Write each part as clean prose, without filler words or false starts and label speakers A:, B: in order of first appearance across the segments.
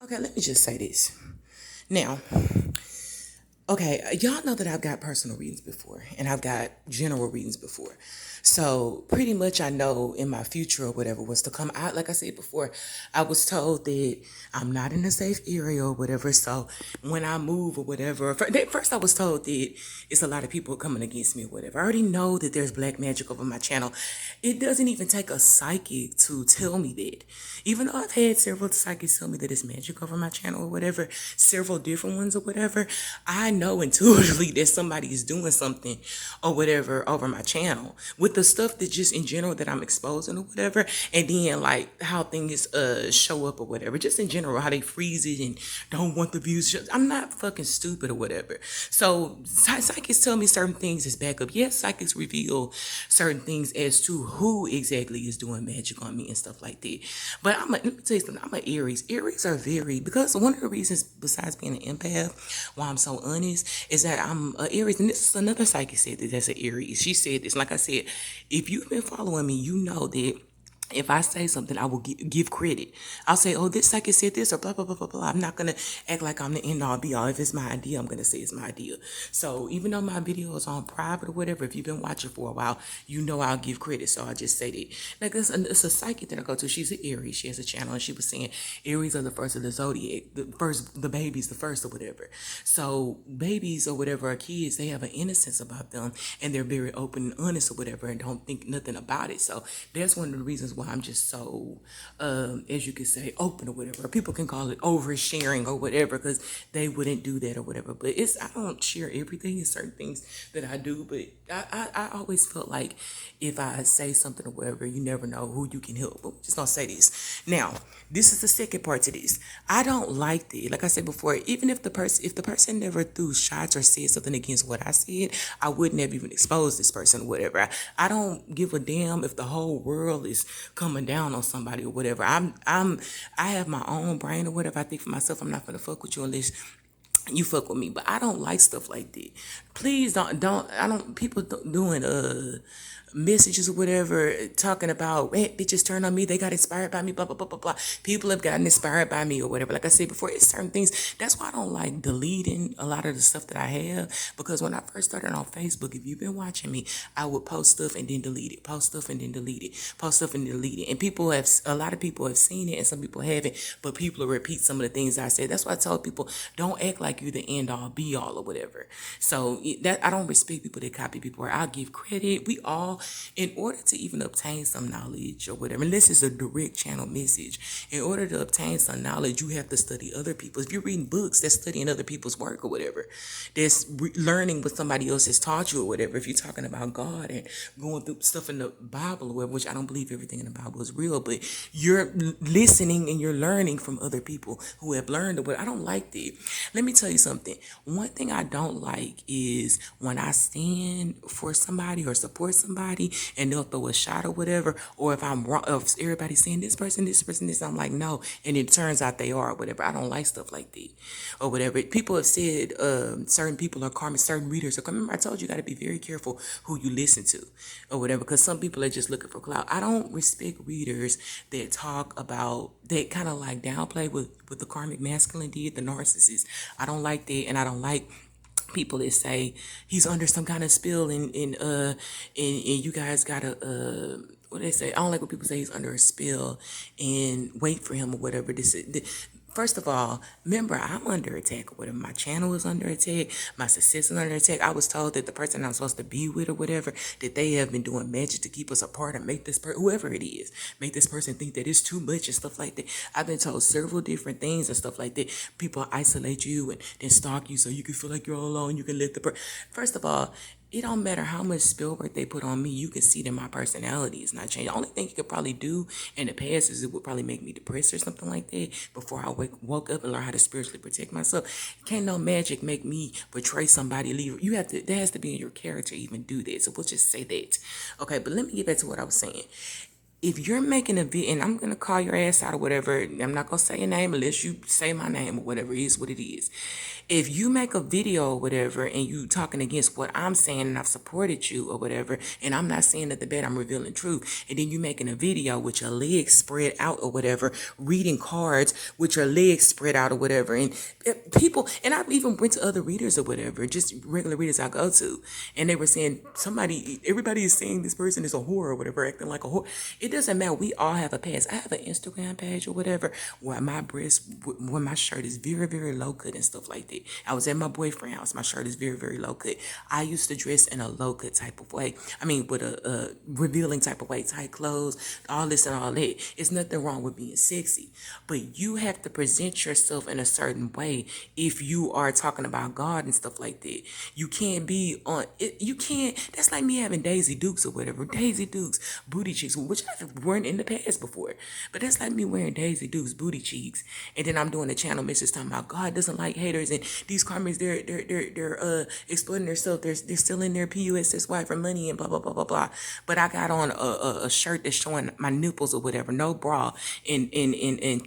A: Okay, let me just say this. Now, okay, y'all know that I've got personal readings before and I've got general readings before. So pretty much I know in my future or whatever was to come out. Like I said before, I was told that I'm not in a safe area or whatever. So when I move or whatever, first I was told that it's a lot of people coming against me or whatever. I already know that there's black magic over my channel. It doesn't even take a psychic to tell me that. Even though I've had several psychics tell me that it's magic over my channel or whatever, several different ones or whatever, I know intuitively that somebody is doing something or whatever over my channel with the stuff that just in general that I'm exposing or whatever, and then like how things show up or whatever, just in general how they freeze it and don't want the views. I'm not fucking stupid or whatever. So psychics tell me certain things as backup. Yes, psychics reveal certain things as to who exactly is doing magic on me and stuff like that. But let me tell you something. I'm an Aries. Aries are very, because one of the reasons besides being an empath, why I'm so honest, is that I'm an Aries. And this is another psychic said that that's an Aries. She said this. Like I said, if you've been following me, you know that if I say something, I will give credit. I'll say, oh, this psychic said this or blah, blah, blah, blah, blah. I'm not going to act like I'm the end all be all. If it's my idea, I'm going to say it's my idea. So even though my video is on private or whatever, if you've been watching for a while, you know I'll give credit. So I just say that. Like it's a psychic that I go to. She's an Aries. She has a channel and she was saying Aries are the first of the zodiac, the babies, the first or whatever. So babies or whatever are kids, they have an innocence about them and they're very open and honest or whatever and don't think nothing about it. So that's one of the reasons why I'm just so, as you could say, open or whatever. People can call it oversharing or whatever because they wouldn't do that or whatever. But I don't share everything. It's certain things that I do. But I always felt like if I say something or whatever, you never know who you can help. But we're just going to say this. Now, this is the second part to this. I don't like that. Like I said before, even if the person never threw shots or said something against what I said, I wouldn't have even exposed this person or whatever. I don't give a damn if the whole world is coming down on somebody or whatever. I have my own brain or whatever. I think for myself, I'm not gonna fuck with you unless you fuck with me. But I don't like stuff like that. Please people doing messages or whatever talking about, hey, bitches turn on me, they got inspired by me, blah blah blah blah blah. People have gotten inspired by me or whatever. Like I said before, it's certain things. That's why I don't like deleting a lot of the stuff that I have, because when I first started on Facebook, if you've been watching me, I would post stuff and then delete it, post stuff and then delete it, post stuff and delete it. And a lot of people have seen it and some people haven't, but people will repeat some of the things I said. That's why I tell people, don't act like you're the end all be all or whatever. So that I don't respect people that copy people, or I'll give credit. We all, in order to even obtain some knowledge or whatever, and this is a direct channel message, in order to obtain some knowledge, you have to study other people. If you're reading books, that's studying other people's work or whatever. That's learning what somebody else has taught you or whatever. If you're talking about God and going through stuff in the Bible or whatever, which I don't believe everything in the Bible is real, but you're listening and you're learning from other people who have learned or whatever. I don't like that. Let me tell you something. One thing I don't like is when I stand for somebody or support somebody and they'll throw a shot or whatever, or if I'm wrong, if everybody's saying this person, this, I'm like, no, and it turns out they are or whatever. I don't like stuff like that or whatever. People have said certain people are karmic, certain readers are karmic. Remember, I told you, you got to be very careful who you listen to or whatever, because some people are just looking for clout. I don't respect readers that talk about, that kind of like downplay with the karmic masculine did, the narcissist. I don't like that, and I don't like people that say he's under some kind of spell and you guys gotta what they say. I don't like when people say he's under a spell and wait for him or whatever. First of all, remember, I'm under attack or whatever. My channel is under attack. My success is under attack. I was told that the person I'm supposed to be with or whatever, that they have been doing magic to keep us apart and make this person, whoever it is, make this person think that it's too much and stuff like that. I've been told several different things and stuff like that. People isolate you and then stalk you so you can feel like you're all alone. You can let the person. First of all, it don't matter how much spell work they put on me. You can see that my personality is not changed. The only thing you could probably do in the past is it would probably make me depressed or something like that before I woke up and learn how to spiritually protect myself. Can't no magic make me betray somebody, leave. You have to, that has to be in your character to even do that. So we'll just say that. Okay, but let me get back to what I was saying. if you're making a video, and I'm gonna call your ass out or whatever, I'm not gonna say your name unless you say my name or whatever, it is what it is. If you make a video or whatever and you talking against what I'm saying and I've supported you or whatever, and I'm not saying that the bad, I'm revealing truth, and then you making a video with your legs spread out or whatever, reading cards with your legs spread out or whatever, and people, and I've even went to other readers or whatever, just regular readers I go to, and they were saying everybody is saying this person is a whore or whatever, acting like a whore. It doesn't matter. We all have a past. I have an Instagram page or whatever where where my shirt is very, very low cut and stuff like that. I was at my boyfriend's house. My shirt is very, very low cut. I used to dress in a low cut type of way. I mean, with a revealing type of way, tight clothes, all this and all that. It's nothing wrong with being sexy, but you have to present yourself in a certain way if you are talking about God and stuff like that. You can't be on it. You can't. That's like me having Daisy Dukes or whatever. Daisy Dukes, booty cheeks, which I've worn in the past before. But that's like me wearing Daisy Dukes, booty cheeks, and then I'm doing a channel message talking about God doesn't like haters, and these karmas they're exploiting themselves. They're stealing their PUSSY for money and blah blah blah blah blah. But I got on a shirt that's showing my nipples or whatever, no bra, and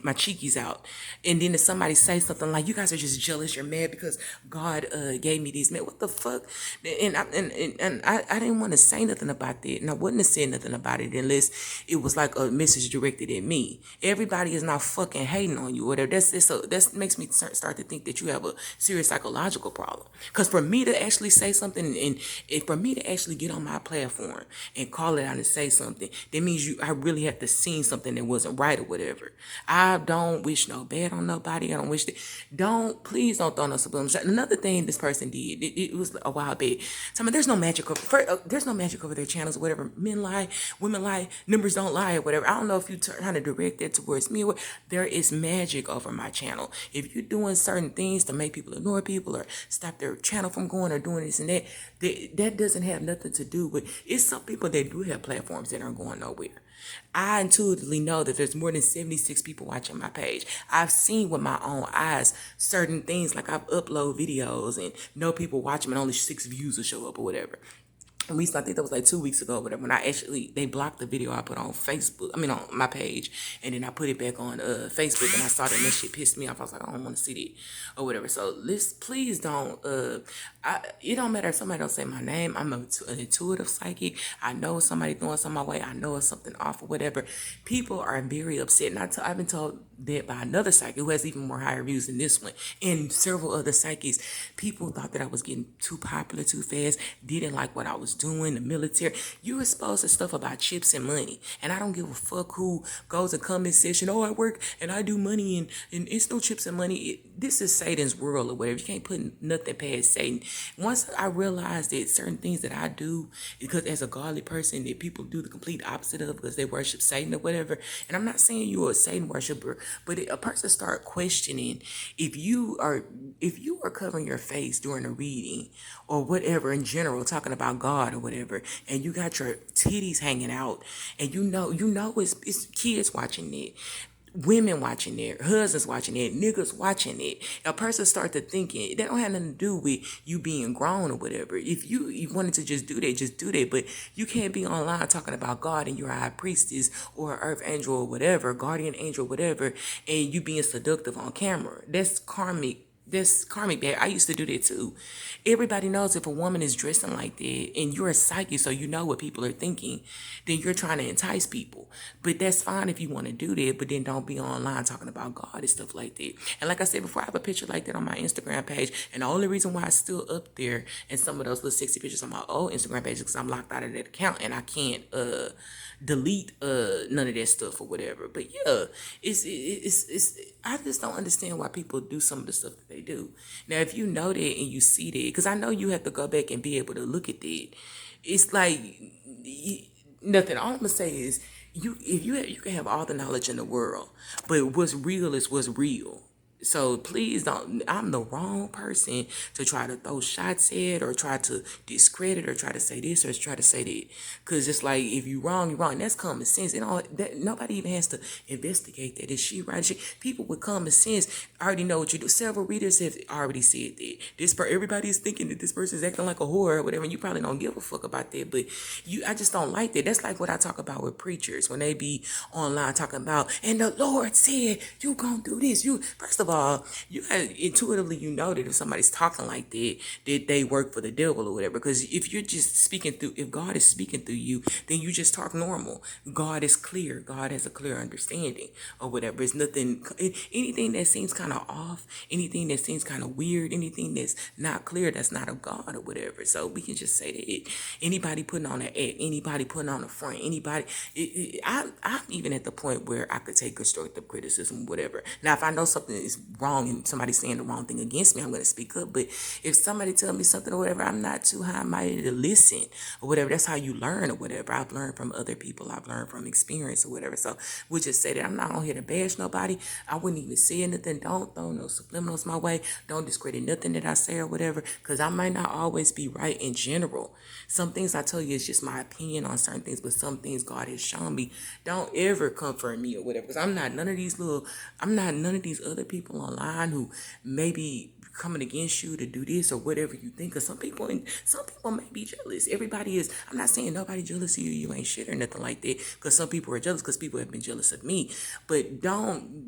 A: my cheekies out. And then if somebody say something like, "You guys are just jealous, you're mad because God gave me these men," what the fuck? And I didn't want to say nothing about that, and I wouldn't have said nothing about it unless it was like a message directed at me. Everybody is not fucking hating on you, whatever. That makes me start to think that you have a serious psychological problem. Because for me to actually say something, and for me to actually get on my platform and call it out and say something, that means I really have to see something that wasn't right or whatever. I don't wish no bad on nobody. I don't wish that. Please don't throw no subliminal shot. Another thing this person did, it was a while back. Tell me, there's no magic over their channels or whatever. Men lie, women lie, numbers don't lie or whatever. I don't know if you're trying to direct that towards me or what. There is magic over my channel. If you're doing certain things to make people ignore people or stop their channel from going or doing this and that doesn't have nothing to do with. It's some people that do have platforms that aren't going nowhere. I intuitively know that there's more than 76 people watching my page. I've seen with my own eyes certain things, like I've uploaded videos and no people watch them and only 6 views will show up or whatever. I think that was like 2 weeks ago, whatever, when they blocked the video I put on Facebook, on my page, and then I put it back on Facebook, and I saw that shit pissed me off. I was like, I don't want to see that or whatever. So please don't, it don't matter if somebody don't say my name. I'm an intuitive psychic. I know if somebody throwing something my way. I know it's something off or whatever. People are very upset, and I've been told that by another psychic who has even more higher views than this one, and several other psychics. People thought that I was getting too popular too fast, didn't like what I was doing, the military. You exposed to stuff about chips and money, and I don't give a fuck who goes and comment section, oh, I work and I do money, and it's no chips and money. This is Satan's world or whatever. You can't put nothing past Satan. Once I realized that certain things that I do, because as a godly person, that people do the complete opposite of because they worship Satan or whatever. And I'm not saying you're a Satan worshiper, but a person start questioning if you are covering your face during a reading or whatever in general, talking about God or whatever, and you got your titties hanging out, and you know it's kids watching it, women watching it, husbands watching it, niggas watching it. A person start to thinking that don't have nothing to do with you being grown or whatever. If you wanted to just do that, just do that. But you can't be online talking about God and you're a high priestess or an earth angel or whatever, guardian angel, whatever, and you being seductive on camera. That's karmic. This karmic bad. I used to do that too. Everybody knows if a woman is dressing like that and you're a psychic, so you know what people are thinking, then you're trying to entice people. But that's fine if you want to do that, but then don't be online talking about God and stuff like that. And like I said before, I have a picture like that on my Instagram page. And the only reason why it's still up there and some of those little sexy pictures on my old Instagram page is because I'm locked out of that account and I can't delete none of that stuff or whatever. But yeah, it's I just don't understand why people do some of the stuff that they do. Now, if you know that and you see that, because I know you have to go back and be able to look at that. It's like nothing. All I'm gonna say is you can have all the knowledge in the world, but what's real is what's real. So please don't, I'm the wrong person to try to throw shots at or try to discredit or try to say this or try to say that. Cause it's like, if you wrong, you're wrong. That's common sense. You know, that nobody even has to investigate that. Is she right? People with common sense already know what you do. Several readers have already said that. Everybody's thinking that this person's acting like a whore or whatever. And you probably don't give a fuck about that. But I just don't like that. That's like what I talk about with preachers when they be online talking about, and the Lord said, you gonna do this. First of all, you intuitively, you know that if somebody's talking like that they work for the devil or whatever. Because if you're just speaking through, if God is speaking through you, then you just talk normal. God is clear. God has a clear understanding or whatever. It's nothing, anything that seems kind of off, anything that seems kind of weird, anything that's not clear, that's not of God or whatever. So we can just say that anybody putting on an act, anybody putting on a front, anybody, I'm even at the point where I could take constructive criticism, whatever. Now, if I know something is wrong and somebody's saying the wrong thing against me, I'm going to speak up. But if somebody tell me something or whatever, I'm not too high-minded to listen or whatever. That's how you learn or whatever. I've learned from other people. I've learned from experience or whatever. So we'll just say that I'm not on here to bash nobody. I wouldn't even say anything. Don't throw no subliminals my way. Don't discredit nothing that I say or whatever, because I might not always be right in general. Some things I tell you is just my opinion on certain things, but some things God has shown me. Don't ever comfort me or whatever, because I'm not none of these other people online who maybe coming against you to do this or whatever you think. Because some people may be jealous. Everybody is. I'm not saying nobody jealous of you. You ain't shit or nothing like that. Because some people are jealous because people have been jealous of me. But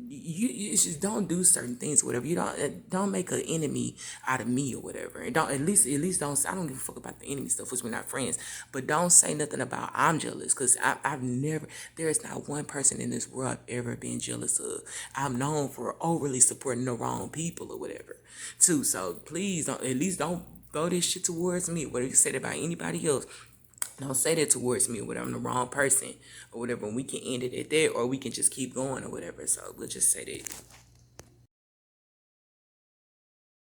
A: you just don't do certain things, whatever. You don't make an enemy out of me or whatever. And don't at least don't. I don't give a fuck about the enemy stuff, because we're not friends. But don't say nothing about I'm jealous, because I've never. There is not one person in this world I've ever been jealous of. I'm known for overly supporting the wrong people or whatever, too. So please don't. At least don't throw this shit towards me. Whatever you said about anybody else, don't say that towards me or whatever. I'm the wrong person or whatever. And we can end it at that, or we can just keep going or whatever. So we'll just say that.